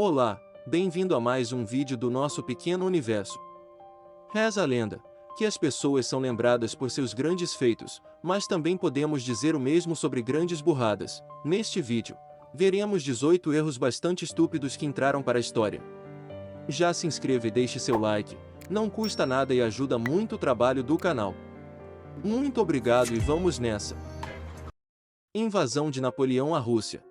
Olá, bem-vindo a mais um vídeo do nosso pequeno universo. Reza a lenda que as pessoas são lembradas por seus grandes feitos, mas também podemos dizer o mesmo sobre grandes burradas. Neste vídeo, veremos 18 erros bastante estúpidos que entraram para a história. Já se inscreva e deixe seu like, não custa nada e ajuda muito o trabalho do canal. Muito obrigado e vamos nessa! Invasão de Napoleão à Rússia.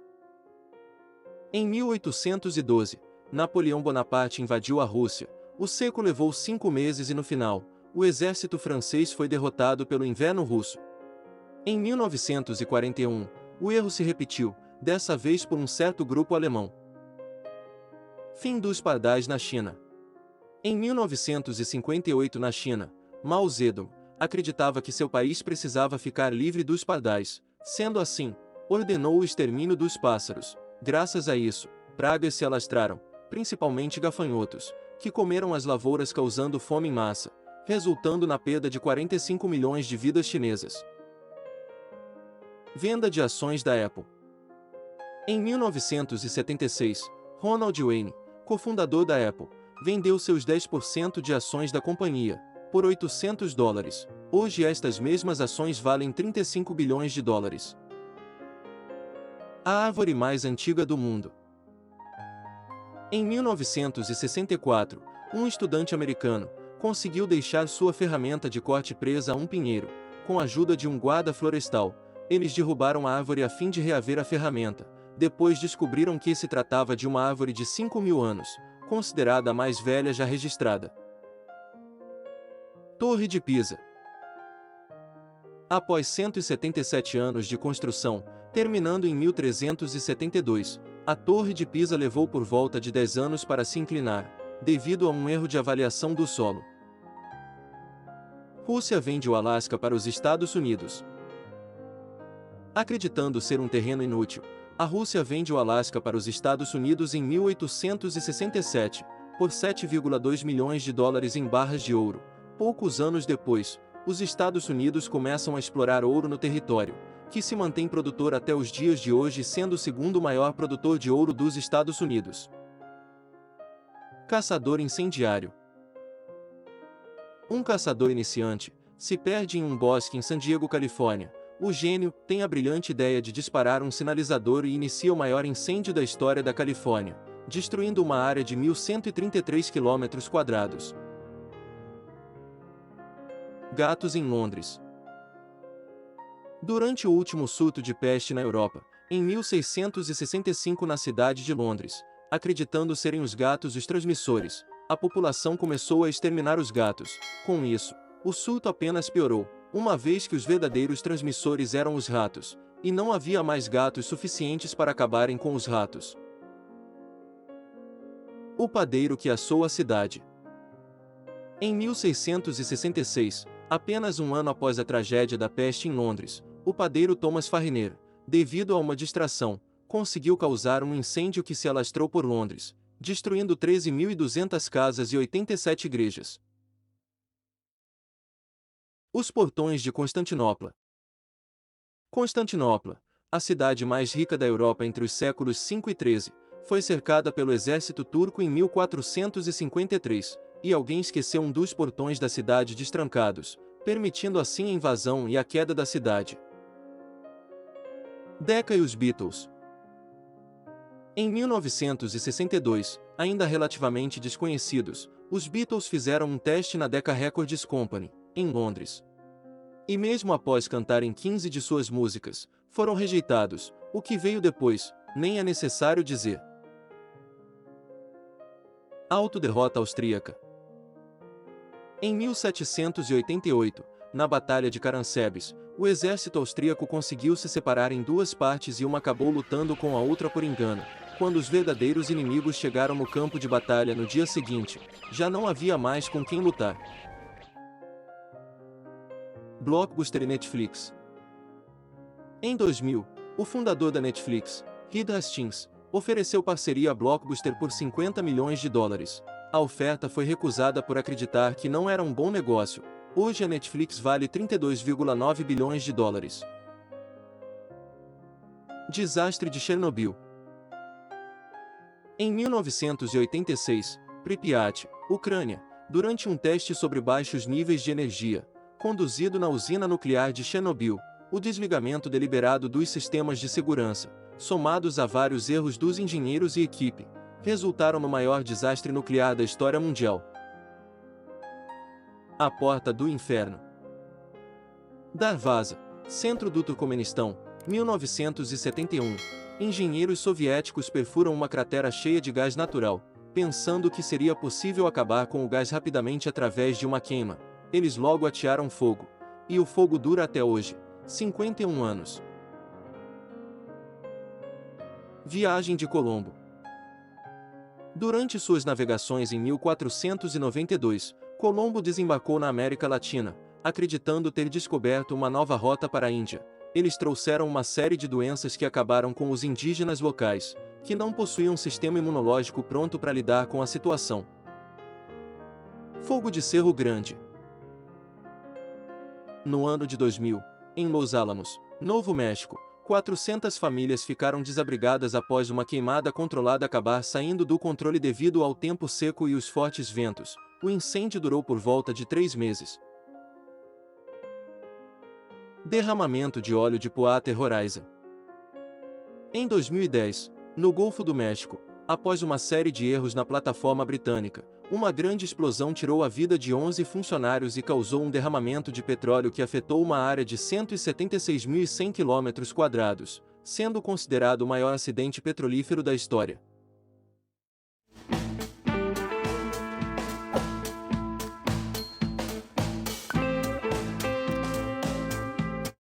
Em 1812, Napoleão Bonaparte invadiu a Rússia. O cerco levou 5 meses e no final, o exército francês foi derrotado pelo inverno russo. Em 1941, o erro se repetiu, dessa vez por um certo grupo alemão. Fim dos pardais na China. Em 1958 na China, Mao Zedong acreditava que seu país precisava ficar livre dos pardais. Sendo assim, ordenou o extermínio dos pássaros. Graças a isso, pragas se alastraram, principalmente gafanhotos, que comeram as lavouras causando fome em massa, resultando na perda de 45 milhões de vidas chinesas. Venda de ações da Apple. Em 1976, Ronald Wayne, cofundador da Apple, vendeu seus 10% de ações da companhia, por $800. Hoje estas mesmas ações valem 35 bilhões de dólares. A árvore mais antiga do mundo. Em 1964, um estudante americano conseguiu deixar sua ferramenta de corte presa a um pinheiro. Com a ajuda de um guarda florestal, eles derrubaram a árvore a fim de reaver a ferramenta. Depois descobriram que se tratava de uma árvore de 5.000 anos, considerada a mais velha já registrada. Torre de Pisa. Após 177 anos de construção, terminando em 1372, a Torre de Pisa levou por volta de 10 anos para se inclinar, devido a um erro de avaliação do solo. Rússia vende o Alasca para os Estados Unidos. Acreditando ser um terreno inútil, a Rússia vende o Alasca para os Estados Unidos em 1867, por 7,2 milhões de dólares em barras de ouro. Poucos anos depois, os Estados Unidos começam a explorar ouro no território, que se mantém produtor até os dias de hoje, sendo o segundo maior produtor de ouro dos Estados Unidos. Caçador incendiário. Um caçador iniciante se perde em um bosque em San Diego, Califórnia. O gênio tem a brilhante ideia de disparar um sinalizador e inicia o maior incêndio da história da Califórnia, destruindo uma área de 1.133 km². Gatos em Londres. Durante o último surto de peste na Europa, em 1665 na cidade de Londres, acreditando serem os gatos os transmissores, a população começou a exterminar os gatos. Com isso, o surto apenas piorou, uma vez que os verdadeiros transmissores eram os ratos, e não havia mais gatos suficientes para acabarem com os ratos. O padeiro que assou a cidade. Em 1666, apenas um ano após a tragédia da peste em Londres, o padeiro Thomas Farrier, devido a uma distração, conseguiu causar um incêndio que se alastrou por Londres, destruindo 13.200 casas e 87 igrejas. Os portões de Constantinopla. Constantinopla, a cidade mais rica da Europa entre os séculos 5 e 13, foi cercada pelo exército turco em 1453, e alguém esqueceu um dos portões da cidade destrancados, permitindo assim a invasão e a queda da cidade. Decca e os Beatles. Em 1962, ainda relativamente desconhecidos, os Beatles fizeram um teste na Decca Records Company, em Londres. E mesmo após cantarem 15 de suas músicas, foram rejeitados. O que veio depois, nem é necessário dizer. Autoderrota austríaca. Em 1788, na Batalha de Caransebeş, o exército austríaco conseguiu se separar em duas partes e uma acabou lutando com a outra por engano. Quando os verdadeiros inimigos chegaram no campo de batalha no dia seguinte, já não havia mais com quem lutar. Blockbuster e Netflix. Em 2000, o fundador da Netflix, Reed Hastings, ofereceu parceria a Blockbuster por 50 milhões de dólares. A oferta foi recusada por acreditar que não era um bom negócio. Hoje a Netflix vale 32,9 bilhões de dólares. Desastre de Chernobyl. Em 1986, Pripyat, Ucrânia, durante um teste sobre baixos níveis de energia, conduzido na usina nuclear de Chernobyl, o desligamento deliberado dos sistemas de segurança, somados a vários erros dos engenheiros e equipe, resultaram no maior desastre nuclear da história mundial. A Porta do Inferno. Darvaza, centro do Turcomenistão, 1971. Engenheiros soviéticos perfuram uma cratera cheia de gás natural, pensando que seria possível acabar com o gás rapidamente através de uma queima. Eles logo atearam fogo, e o fogo dura até hoje, 51 anos. Viagem de Colombo. Durante suas navegações em 1492, Colombo desembarcou na América Latina, acreditando ter descoberto uma nova rota para a Índia. Eles trouxeram uma série de doenças que acabaram com os indígenas locais, que não possuíam um sistema imunológico pronto para lidar com a situação. Fogo de Cerro Grande. No ano de 2000, em Los Alamos, Novo México, 400 famílias ficaram desabrigadas após uma queimada controlada acabar saindo do controle devido ao tempo seco e os fortes ventos. O incêndio durou por volta de 3 meses. Derramamento de óleo de Deepwater Horizon. Em 2010, no Golfo do México, após uma série de erros na plataforma britânica, uma grande explosão tirou a vida de 11 funcionários e causou um derramamento de petróleo que afetou uma área de 176.100 km², sendo considerado o maior acidente petrolífero da história.